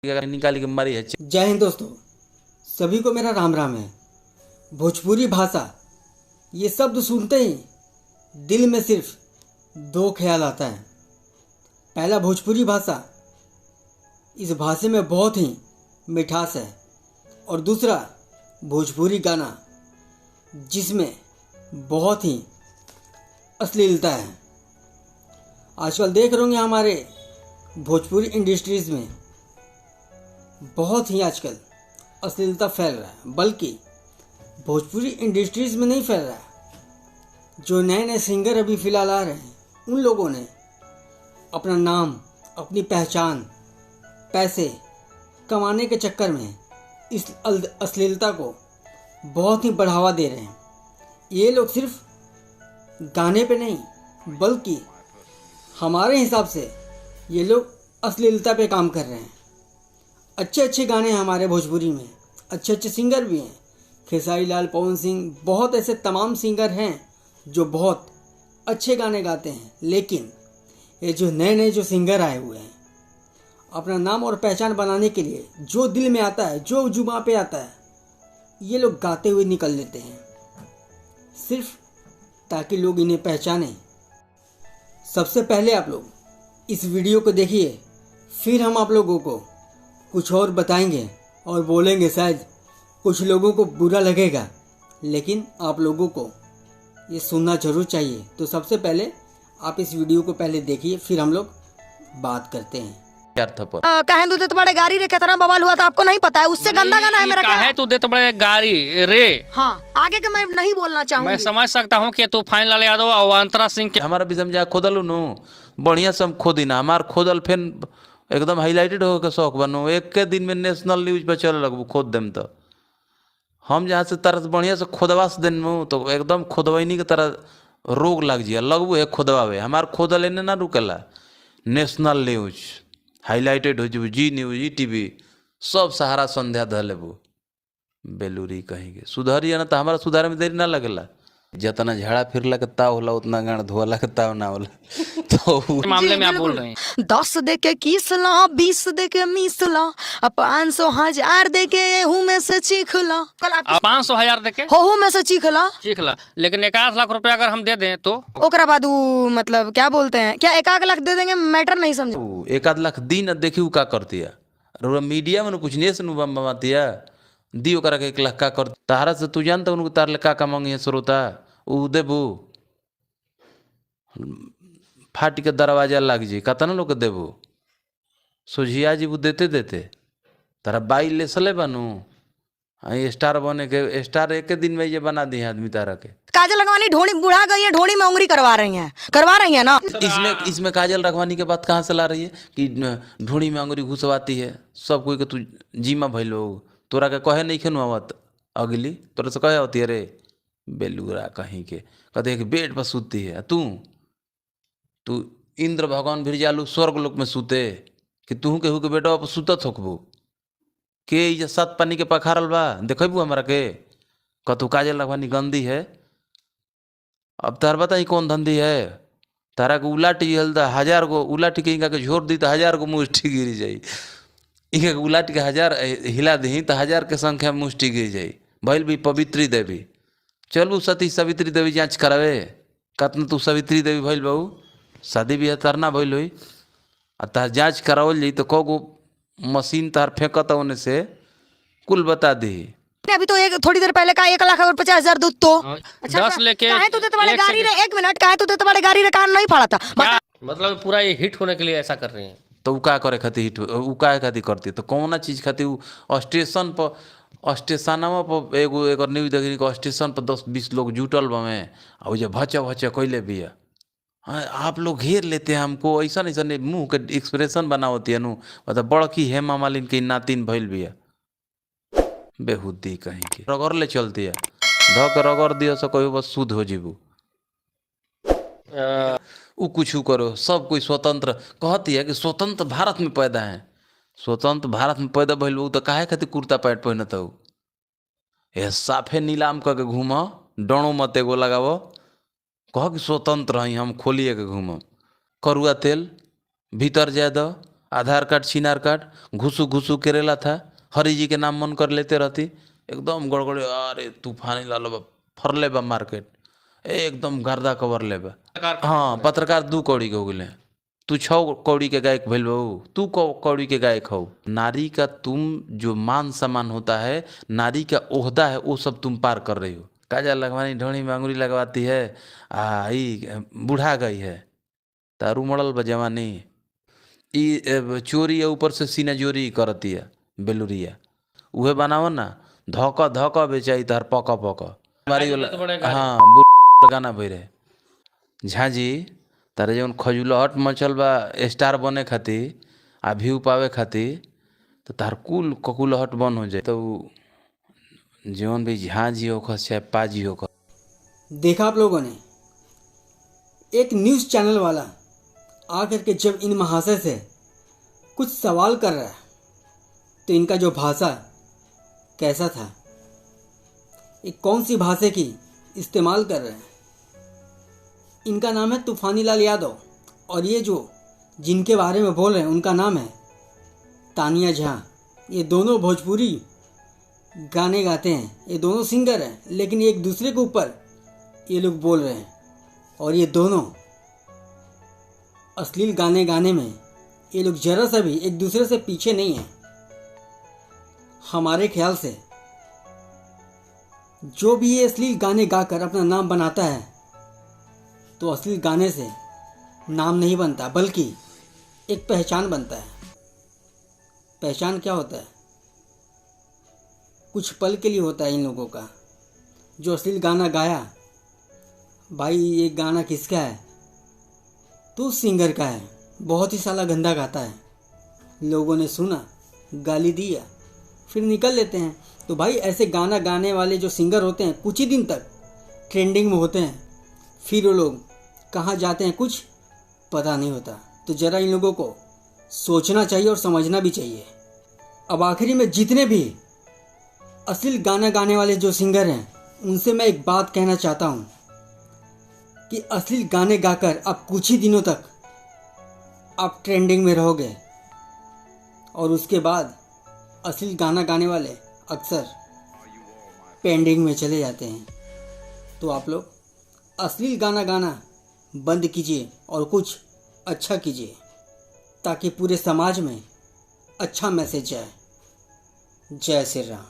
निकाली के मारी है। जय हिंद दोस्तों, सभी को मेरा राम राम है। भोजपुरी भाषा ये शब्द सुनते ही दिल में सिर्फ दो ख्याल आता है। पहला, भोजपुरी भाषा, इस भाषा में बहुत ही मिठास है। और दूसरा, भोजपुरी गाना जिसमें बहुत ही अश्लीलता है। आजकल देख रहे होंगे हमारे भोजपुरी इंडस्ट्रीज में बहुत ही आजकल अश्लीलता फैल रहा है, बल्कि भोजपुरी इंडस्ट्रीज में नहीं फैल रहा है। जो नए नए सिंगर अभी फिलहाल आ रहे हैं, उन लोगों ने अपना नाम, अपनी पहचान, पैसे कमाने के चक्कर में इस अश्लीलता को बहुत ही बढ़ावा दे रहे हैं। ये लोग सिर्फ गाने पे नहीं, बल्कि हमारे हिसाब से ये लोग अश्लीलता पे काम कर रहे हैं। अच्छे अच्छे गाने हैं हमारे भोजपुरी में, अच्छे अच्छे सिंगर भी हैं। खेसारी लाल, पवन सिंह, बहुत ऐसे तमाम सिंगर हैं जो बहुत अच्छे गाने गाते हैं। लेकिन ये जो नए नए जो सिंगर आए हुए हैं, अपना नाम और पहचान बनाने के लिए जो दिल में आता है, जो जुबां पे आता है, ये लोग गाते हुए निकल लेते हैं, सिर्फ ताकि लोग इन्हें पहचानें। सबसे पहले आप लोग इस वीडियो को देखिए, फिर हम आप लोगों को कुछ और बताएंगे और बोलेंगे। शायद कुछ लोगों को बुरा लगेगा, लेकिन आप लोगों को ये सुनना जरूर चाहिए। तो सबसे पहले आप इस वीडियो को पहले देखिए, फिर हम लोग बात करते हैं। कहे तू देते बड़े गाड़ी रे, कितना बवाल हुआ था आपको नहीं पता है? उससे गंदा गाना है मेरा। कहे तू देते बड़े गाड़ी रे। हाँ, आगे के मैं नहीं बोलना चाहूंगी। मैं समझ सकता हूँ कि तू फाइन लाल यादव और अंतरा सिंह के हमारा भी समझा खोदलू नु बढ़िया से हम खोदी ना, हमार खोदल फिर एकदम हाईलाइटेड हो के शौक बनो। एक के दिन में नेशनल न्यूज पे चले लगबू खोद देम। तो हम जहाँ से तरह से बढ़िया से खोदवा से देन तो एकदम खोदवैनी के तरह रोग लग जिया लगबू है खोदवावे। हमार खोदल एने ना रुकेला। नेशनल न्यूज हाईलाइटेड हो जब, जी न्यूज, ई टीवी, सब सहारा संध्या धलेबू। बेलूरी कहेंगे सुधरिए ना, तो हमारा सुधारे में देरी ना लगेला। जितना झाड़ा फिरला के ताव होला, उतना गाड़ धोला के ताव ना होला। तो मामले में आप बोल रहे हैं 10 दे के किसला, 20 दे के मिसला, 500 1000 दे के एहू में से चीखला। 500,000 देके होहू में से चीखला। सीख ला, लेकिन 1 लाख रुपया अगर हम दे दें तो ओकरा बाद उ मतलब क्या बोलते हैं, क्या 1 लाख दे देंगे? मैटर नहीं समझे। 1 लाख दी न, देखी उ का करती है। मीडिया में कुछ नहीं सुन बमाती है, दी ओकरा के 1 लाख का कर। तारा से तू जानता उनको तार ले का मांगी है श्रोता, उ देबू फाट के दरवाजा लग जी। कतना लोग देबू सोझिया जी, वो देते देते तारा बाई ले सले बनू। स्टार बने के स्टार एक दिन में ये बना दी है आदमी तारा के। काजल रखवानी ढोड़ी बुढ़ा गई है, ढोड़ी में उंगली करवा रही है ना। इसमें काजल रखवानी के बात कहाँ से ला रही है कि ढोड़ी में अंगुरी घुसवाती है? सब कोई के तू जीमा भइल लोग तोरा के कहे नहीं खेनु आवत, अगली तोरा से कहे होती है रे बेलूरा कहीं के। कहते कि बेड पर सूती है तू इंद्र भगवान भी जालू स्वर्ग लोक में सूते कि तू केहू के बेटा पर सूतत होकबू के? ये 7 पानी के पखारल बा देखबू हमरा के? कतू काजल रखवानी गंदी है। अब तार बताई कौन धंधी है? तारा के उलाटी हल्दा 1000 गो उलाटी के इनका के झोर दी तो 1000 गो मुष्टि गिर जाई। इनका उलाटी के 1000 हिला दी तो 1000 के संख्या में मुष्टि गिर जाई। भइल भी पवित्री देवी। चलू सती सावित्री देवी जांच करावे। कतना तू सावित्री देवी भइल बाबू? शादी भी तरना भइल हुई आ तार जांच करावल जाई तो कगो मशीन तार फेंकता होने से कुल बता दी। अभी तो एक थोड़ी देर पहले का 1,50,000 दूध तो 10 लेके काहे तू देते बड़े गाड़ी रे, 1 मिनट, काहे तू देते बड़े गाड़ी रे कान नहीं फाड़ा था? मतलब पूरा ये हिट होने के लिए ऐसा कर रहे हैं। तो उ का करे खातिर हिट उ का खातिर करती? तो कौन चीज खातिर उ स्टेशन पर स्टेशनवा पर एगो एक न्यूज देखी कि स्टेशन पर 10-20 लोग जुटल बमे और जो भचा भचा कैले भी है। आप लोग घेर लेते हैं हमको, ऐसा नहीं मुंह के एक्सप्रेशन बना होती है नु। मतलब बड़की हेमा मालिनी की नातिन भइल भी है। बेहुदी कहीं के रगड़ ले चलती है, धक रगड़ दियो से कोई बस शुद्ध हो जीबू। उ कुछ करो, सब कोई स्वतंत्र कहती है कि स्वतंत्र भारत में पैदा है। स्वतंत्र भारत में पैदा भइल तो काहे खातिर कुर्ता पैंट पहनत हो? ये साफे नीलाम करके घूम, डणो मत एगो लगाव, कह कि स्वतंत्र हई हम खोलिए के घूम। करुआ तेल भीतर जाए दो, आधार कार्ड छिनार कार्ड घुसू घुसू करेला था, हरि जी के नाम मन कर लेते रहती, एकदम गड़गड़े, अरे तूफानी लालो बा फरले बा मार्केट, एकदम गर्दा कवर ले बा। हाँ पत्रकार 2 कौड़ी के हो गए, तू 6 कौड़ी के गायक भइल बहू, तू कौड़ी के गायक हो। नारी का तुम जो मान सम्मान होता है, नारी का ओहदा है, वो सब तुम पार कर रही हो। काजल लगवानी ढोणी में अंगुरी लगवाती है, बूढ़ा गई है, तारू मड़ल बा जवानी, चोरी है ऊपर से सीना जोरी करती है बेलुरिया, उहे बनाओ ना, धोका धोका बेचाई तार पका पका मारी वाला। हाँ गाना भई रहे झांझी तारे जौन खजुलहट मचल बा स्टार बने खातिर आ व्यू पावे खातिर, तो तार कुल ककुलहट बन हो जाए। तो जौन भी झांझी होकर चाहे पाजी होकर। देखा आप लोगों ने, एक न्यूज़ चैनल वाला आकर के जब इन महाशय से कुछ सवाल कर रहा है, तो इनका जो भाषा कैसा था, ये कौन सी भाषा की इस्तेमाल कर रहे हैं। इनका नाम है तूफानी लाल यादव, और ये जो जिनके बारे में बोल रहे हैं उनका नाम है तानिया झा। ये दोनों भोजपुरी गाने गाते हैं, ये दोनों सिंगर हैं, लेकिन एक दूसरे के ऊपर ये लोग बोल रहे हैं, और ये दोनों अश्लील गाने गाने में ये लोग जरा सा भी एक दूसरे से पीछे नहीं हैं। हमारे ख्याल से जो भी ये अश्लील गाने गाकर अपना नाम बनाता है, तो अश्लील गाने से नाम नहीं बनता, बल्कि एक पहचान बनता है। पहचान क्या होता है? कुछ पल के लिए होता है इन लोगों का। जो अश्लील गाना गाया, भाई ये गाना किसका है? तो सिंगर का है, बहुत ही साला गंदा गाता है। लोगों ने सुना, गाली दिया, फिर निकल लेते हैं। तो भाई ऐसे गाना गाने वाले जो सिंगर होते हैं, कुछ ही दिन तक ट्रेंडिंग में होते हैं, फिर वो लोग कहाँ जाते हैं कुछ पता नहीं होता। तो ज़रा इन लोगों को सोचना चाहिए और समझना भी चाहिए। अब आखिरी में जितने भी अश्लील गाना गाने वाले जो सिंगर हैं, उनसे मैं एक बात कहना चाहता हूँ कि अश्लील गाने गाकर आप कुछ ही दिनों तक आप ट्रेंडिंग में रहोगे, और उसके बाद अश्लील गाना गाने वाले अक्सर पेंडिंग में चले जाते हैं। तो आप लोग अश्लील गाना गाना बंद कीजिए और कुछ अच्छा कीजिए, ताकि पूरे समाज में अच्छा मैसेज जाए। जय श्री राम।